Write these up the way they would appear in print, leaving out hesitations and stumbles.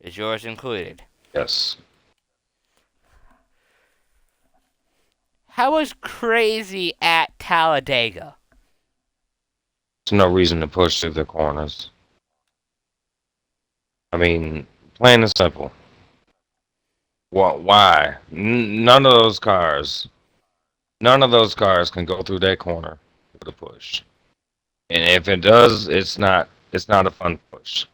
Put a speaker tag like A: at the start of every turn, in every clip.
A: Is yours included?
B: Yes.
A: How was crazy at Talladega?
B: There's no reason to push through the corners. I mean, plain and simple. Why? None of those cars can go through that corner with a push. And if it does, it's not a fun push.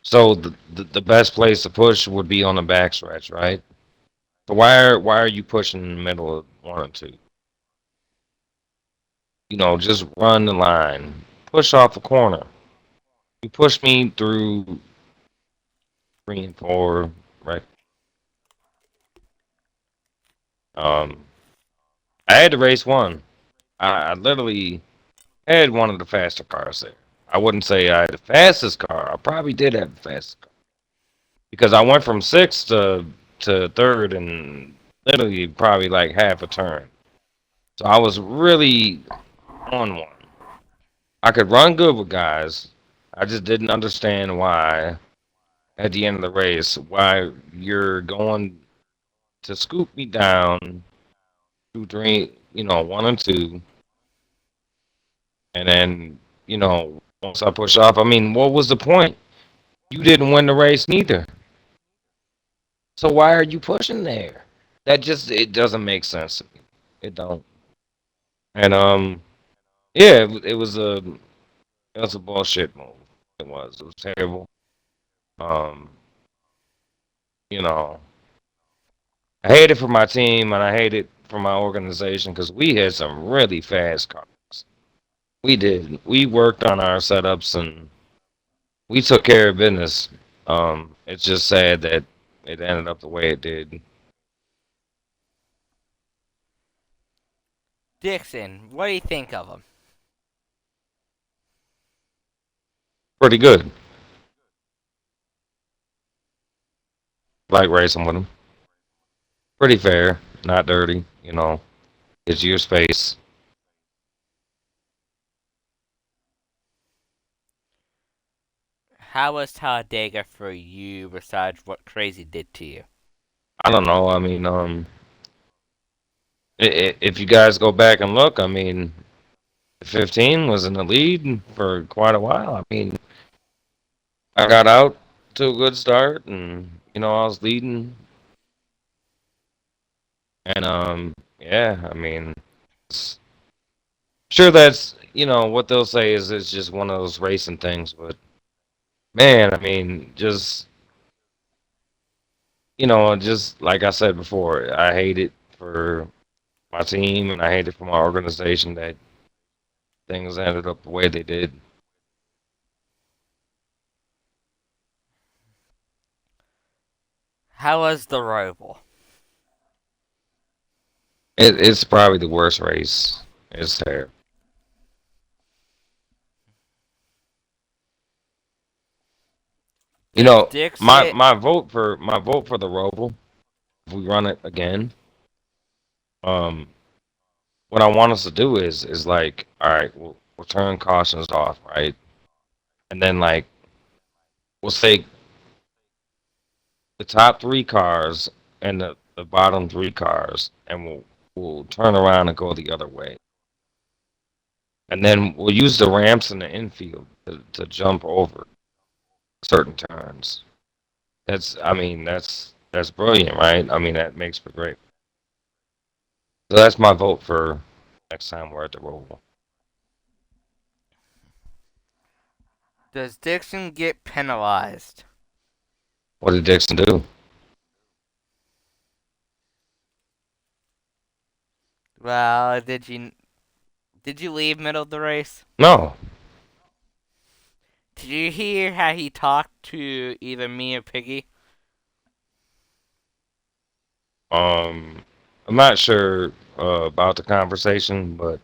B: So the best place to push would be on the backstretch, right? So why are you pushing in the middle of one and two? You know, just run the line. Push off the corner. You push me through three and four, right? Um, I had to race one. I literally had one of the faster cars there. I wouldn't say I had the fastest car. I probably did have the fastest car because I went from sixth to third in literally probably like half a turn. So I was really on one. I could run good with guys. I just didn't understand why at the end of the race why you're going to scoop me down two, three, one and two, and then once I push off. I mean, what was the point? You didn't win the race neither. So why are you pushing there? That just it doesn't make sense to me. It don't. And yeah, it was a bullshit move. It was. It was terrible. Um, you know, I hate it for my team and I hate it for my organization because we had some really fast cars. We did. We worked on our setups and we took care of business. It's just sad that it ended up the way it did.
A: Dixon, what do you think of him?
B: Pretty good. Like racing with him. Pretty fair. Not dirty. It's your space.
A: How was Talladega for you besides what Crazy did to you?
B: I don't know. I mean, if you guys go back and look, I mean, 15 was in the lead for quite a while. I mean, I got out to a good start, and I was leading, and yeah, I mean, sure that's what they'll say is it's just one of those racing things, but man, I mean, just like I said before, I hate it for my team, and I hate it for my organization that things ended up the way they did.
A: How was the Roval?
B: It's probably the worst race. It's terrible. You
A: Does
B: know, my
A: Dixon
B: my vote for the Roval, if we run it again, um, what I want us to do is like, all right, we'll turn cautions off, right, and then like we'll say the top three cars and the bottom three cars, and we'll turn around and go the other way, and then we'll use the ramps in the infield to jump over certain turns. I mean, that's brilliant, right? I mean, that makes for great. So that's my vote for next time we're at the Roval.
A: does Dixon get penalized?
B: What did Dixon do?
A: Well, did you leave middle of the race?
B: No.
A: Did you hear how he talked to either me or Piggy?
B: Um, I'm not sure about the conversation, but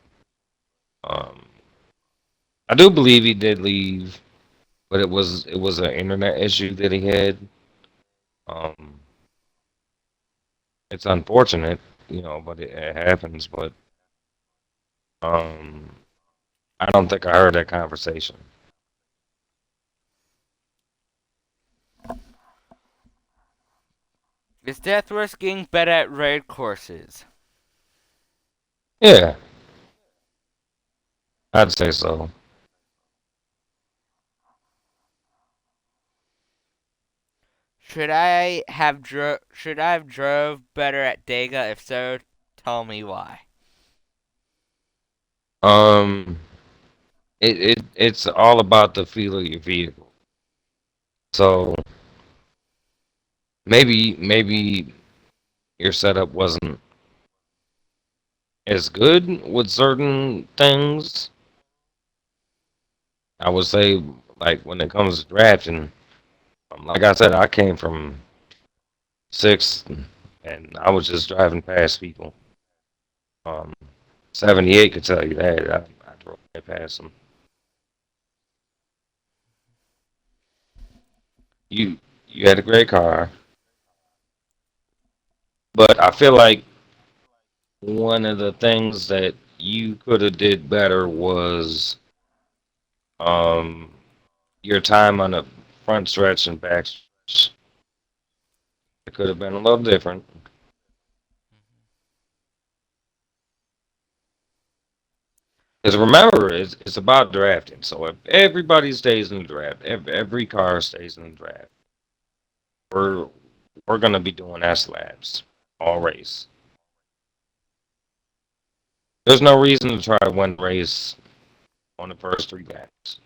B: um, I do believe he did leave, but it was an internet issue that he had. Um, it's unfortunate, but it happens. But um, I don't think I heard that conversation.
A: Is Deathworth getting better at raid courses?
B: Yeah, I'd say so.
A: Should I have drove better at Dega? If so, tell me why.
B: Um, it's all about the feel of your vehicle. So maybe your setup wasn't as good with certain things. I would say, like when it comes to drafting, like I said, I came from sixth, and I was just driving past people. Um, 78 could tell you that. I drove right past them. You you had a great car, but I feel like one of the things that you could have did better was um your time on the front stretch and back stretch. It could have been a little different. Because remember, it's about drafting. So if everybody stays in the draft, every car stays in the draft, we're we're gonna be doing S labs all race. There's no reason to try to win the race on the first three laps.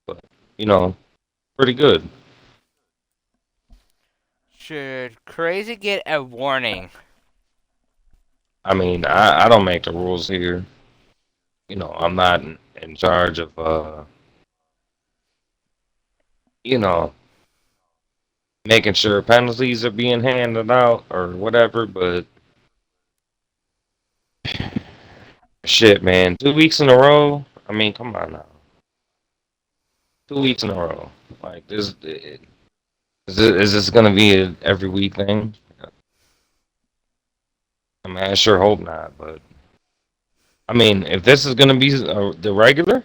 B: But you know, pretty good.
A: Should Crazy get a warning?
B: I mean, I don't make the rules here. I'm not in charge of you know, making sure penalties are being handed out or whatever. But shit, man, 2 weeks in a row. I mean, come on now, 2 weeks in a row. Like is this gonna be a every week thing? I mean, I sure hope not. But I mean, if this is gonna be the regular,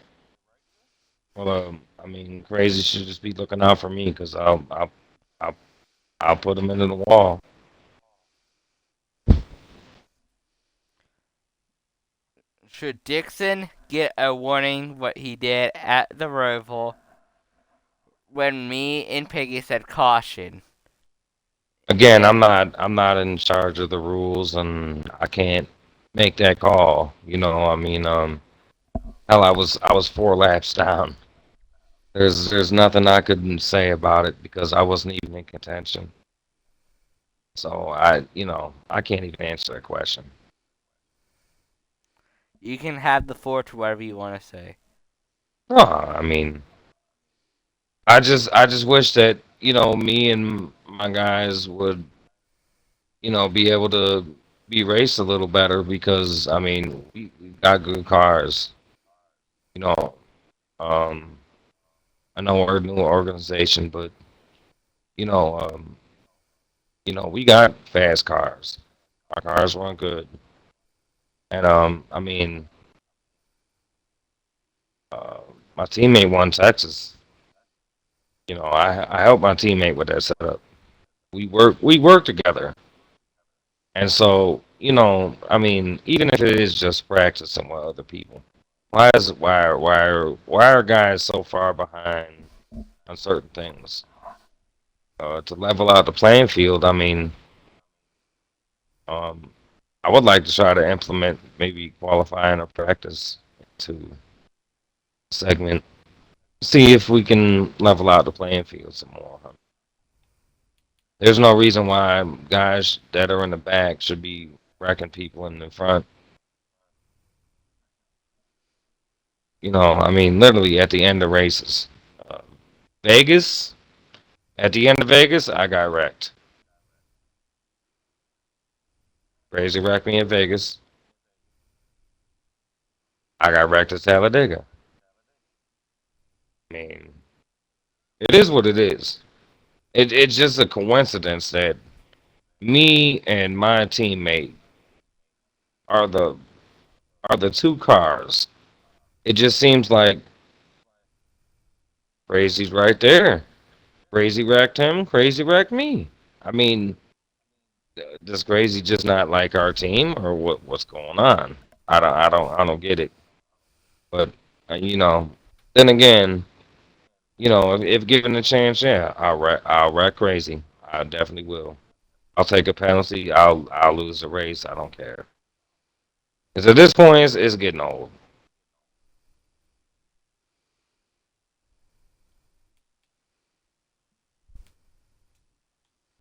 B: well, I mean, crazy should just be looking out for me because I'll I'll put them into the wall.
A: Should Dixon get a warning what he did at the Roval when me and Piggy said caution?
B: Again,
A: And
B: I'm not in charge of the rules, and I can't make that call. I mean, hell, I was 4 laps down. There's nothing I could say about it because I wasn't even in contention. So I can't even answer that question.
A: you can have the floor to whatever you want to say.
B: No, I mean, I just wish that me and my guys would be able to be raced a little better because I mean we got good cars. You know, um, I know we're a new organization, but you know, um, we got fast cars. Our cars run good, and I mean, uh, my teammate won Texas. I helped my teammate with that setup. We work together, and so I mean, even if it is just practicing with other people, why are guys so far behind on certain things? To level out the playing field, I mean, um, I would like to try to implement maybe qualifying or practice to segment, see if we can level out the playing field some more. There's no reason why guys that are in the back should be wrecking people in the front. I mean, literally at the end of races. Uh, Vegas, at the end of Vegas, I got wrecked. Crazy wrecked me in Vegas. I got wrecked at Talladega. I mean, it is what it is. It's just a coincidence that me and my teammate are the two cars. It just seems like Crazy's right there. Crazy wrecked him. Crazy wrecked me. I mean, does Crazy just not like our team, or what? What's going on? I don't get it. But you know, then again, if given a chance, yeah, I'll wreck Crazy. I definitely will. I'll take a penalty. I'll lose the race. I don't care. Because at this point, it's getting old.